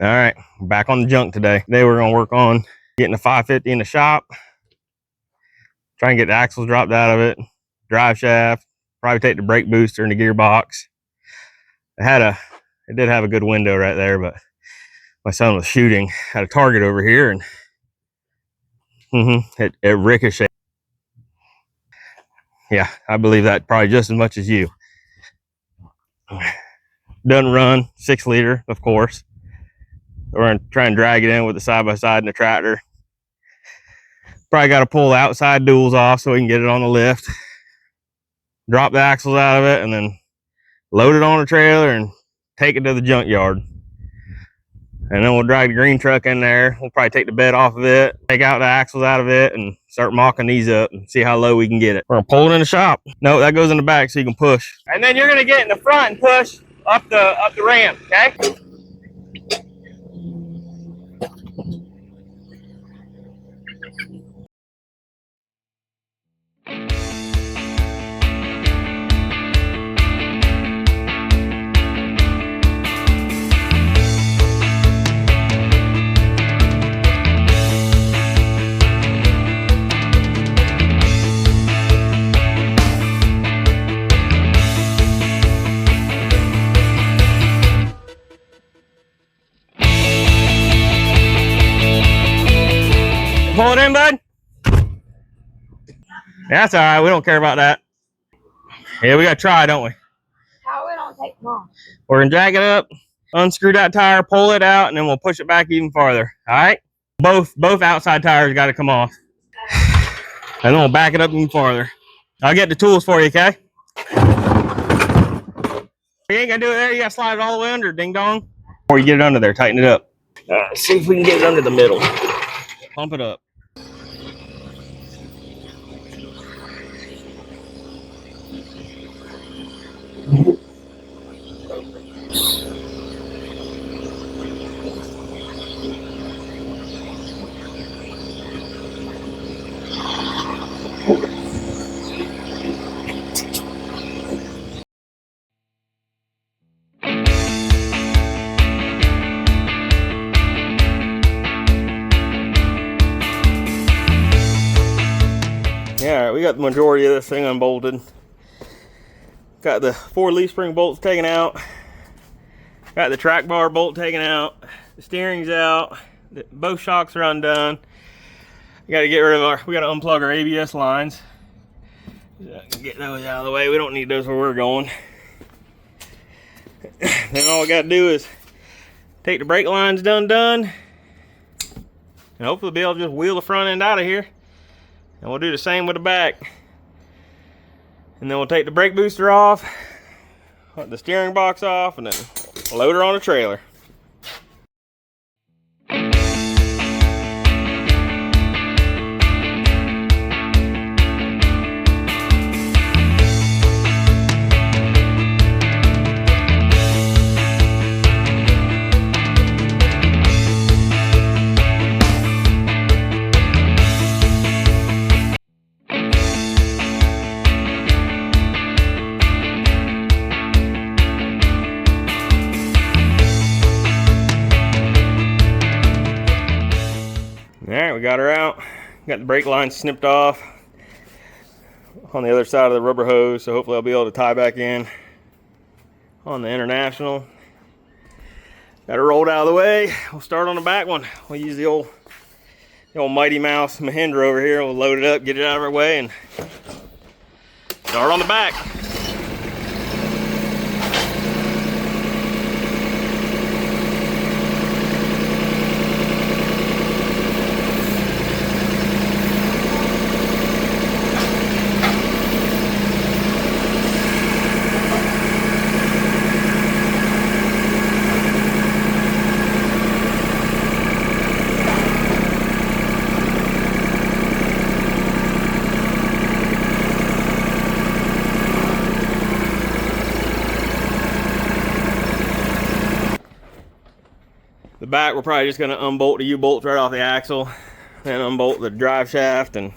All right, back on the junk today. Today we're gonna work on getting the 550 in the shop, try and get the axles dropped out of it, drive shaft, probably take the brake booster and the gearbox. It did have a good window right there, but my son was shooting at a target over here and it ricocheted. Yeah, I believe that probably just as much as you. Doesn't run 6-liter, of course. We're gonna try and drag it in with the side-by-side and the tractor. Probably got to pull the outside duals off so we can get it on the lift. Drop the axles out of it and then load it on a trailer and take it to the junkyard. And then we'll drag the green truck in there. We'll probably take the bed off of it, take out the axles out of it, and start mocking these up and see how low we can get it. We're gonna pull it in the shop. No, that goes in the back so you can push. And then you're gonna get in the front and push up the ramp, okay? Pull it in, bud. That's all right. We don't care about that. Yeah, we got to try, don't we? How we don't take them off? We're going to drag it up, unscrew that tire, pull it out, and then we'll push it back even farther. All right? Both outside tires got to come off. And then we'll back it up even farther. I'll get the tools for you, okay? You ain't going to do it there. You got to slide it all the way under, ding dong. Before you get it under there, tighten it up. Let's see if we can get it under the middle. Pump it up. Yeah, all right, we got the majority of this thing unbolted. Got the 4 leaf spring bolts taken out. Got the track bar bolt taken out. The steering's out. Both shocks are undone. We got to get rid of we got to unplug our ABS lines. Get those out of the way. We don't need those where we're going. Then all we got to do is take the brake lines done, and hopefully be able to just wheel the front end out of here. And we'll do the same with the back. And then we'll take the brake booster off, let the steering box off, and then load her on a trailer. Alright, we got her out. Got the brake line snipped off on the other side of the rubber hose, so hopefully I'll be able to tie back in on the International. Got her rolled out of the way. We'll start on the back one. We'll use the old Mighty Mouse Mahindra over here. We'll load it up, get it out of our way, and start on the back. The back, we're probably just gonna unbolt the U-bolts right off the axle, then unbolt the drive shaft and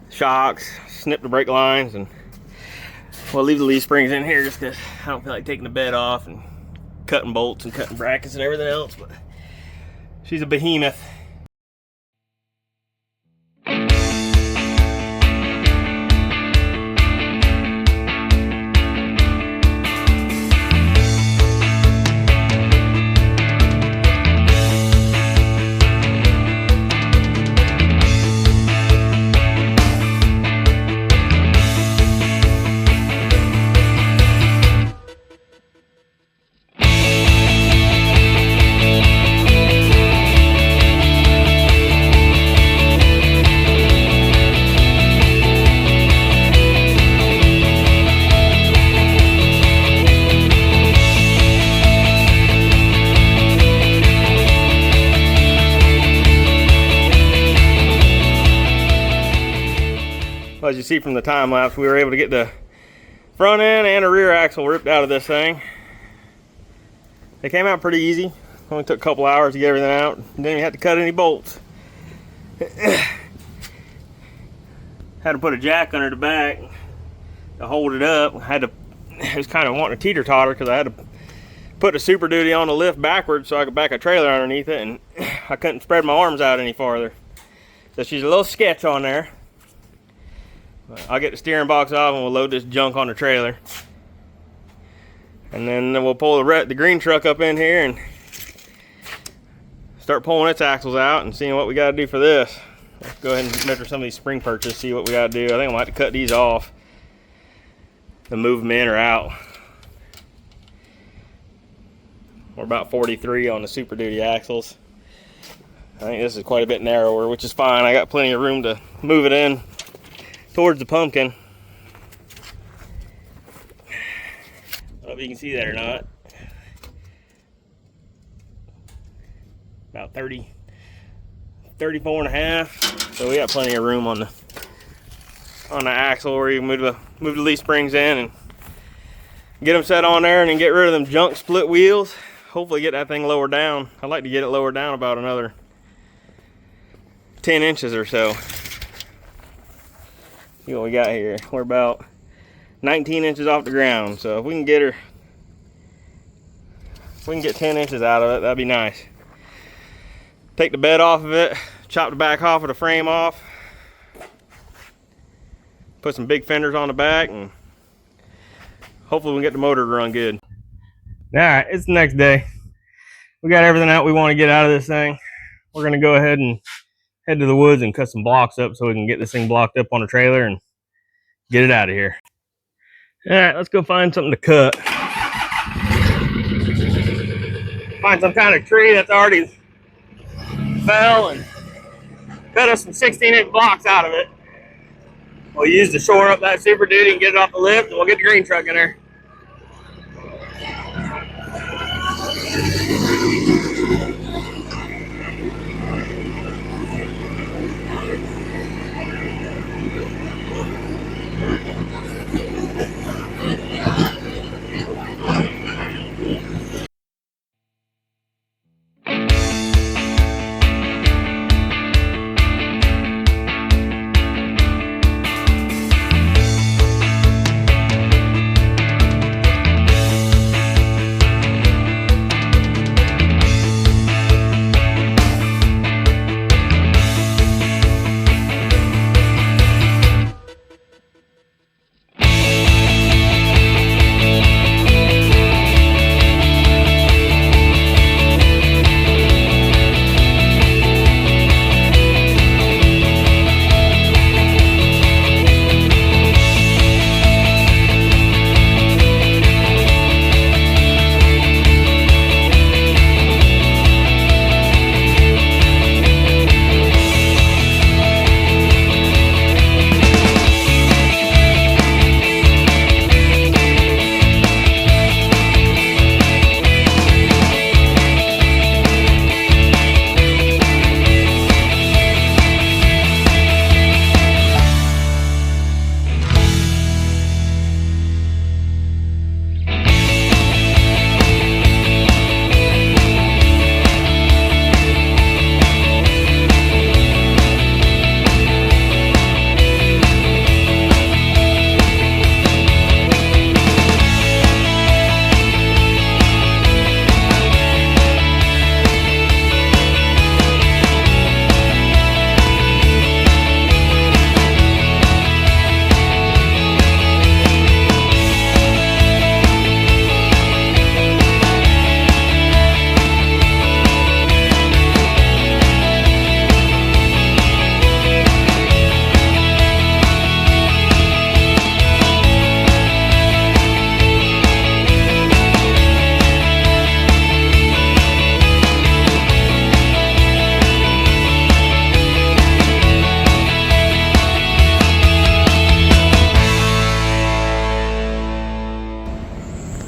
shocks, snip the brake lines, and we'll leave the leaf springs in here just because I don't feel like taking the bed off and cutting bolts and cutting brackets and everything else, but she's a behemoth. Well, as you see from the time lapse, we were able to get the front end and the rear axle ripped out of this thing. They came out pretty easy. Only took a couple hours to get everything out. Didn't even have to cut any bolts. Had to put a jack under the back to hold it up. I was kind of wanting to teeter-totter because I had to put the Super Duty on the lift backwards so I could back a trailer underneath it, and I couldn't spread my arms out any farther. So she's a little sketch on there. I'll get the steering box off and we'll load this junk on the trailer. And then we'll pull the green truck up in here and start pulling its axles out and seeing what we got to do for this. Let's go ahead and measure some of these spring perches, see what we got to do. I think I'm going to have to cut these off and move them in or out. We're about 43 on the Super Duty axles. I think this is quite a bit narrower, which is fine. I got plenty of room to move it in towards the pumpkin. I don't know if you can see that or not. About 34 and a half. So we got plenty of room on the axle where you can move the leaf springs in and get them set on there and then get rid of them junk split wheels. Hopefully get that thing lowered down. I'd like to get it lowered down about another 10 inches or so. See what we got here. We're about 19 inches off the ground, so if we can get 10 inches out of it, that'd be nice. Take the bed off of it, chop the back off of the frame off, put some big fenders on the back, and hopefully we can get the motor to run good. All right, it's the next day. We got everything out we want to get out of this thing. We're gonna go ahead and head to the woods and cut some blocks up so we can get this thing blocked up on the trailer and get it out of here. All right, let's go find something to cut. Find some kind of tree that's already fell and cut us some 16-inch blocks out of it. We'll use to shore up that Super Duty and get it off the lift, and we'll get the green truck in there.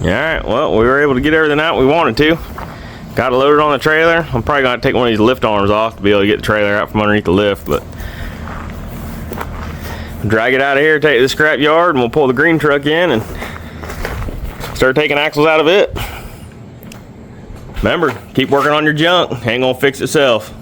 All right, well, we were able to get everything out we wanted to. Got it loaded on the trailer. I'm probably gonna take one of these lift arms off to be able to get the trailer out from underneath the lift, but drag it out of here, take it to the scrap yard, and we'll pull the green truck in and start taking axles out of it. Remember, keep working on your junk. Ain't gonna fix itself.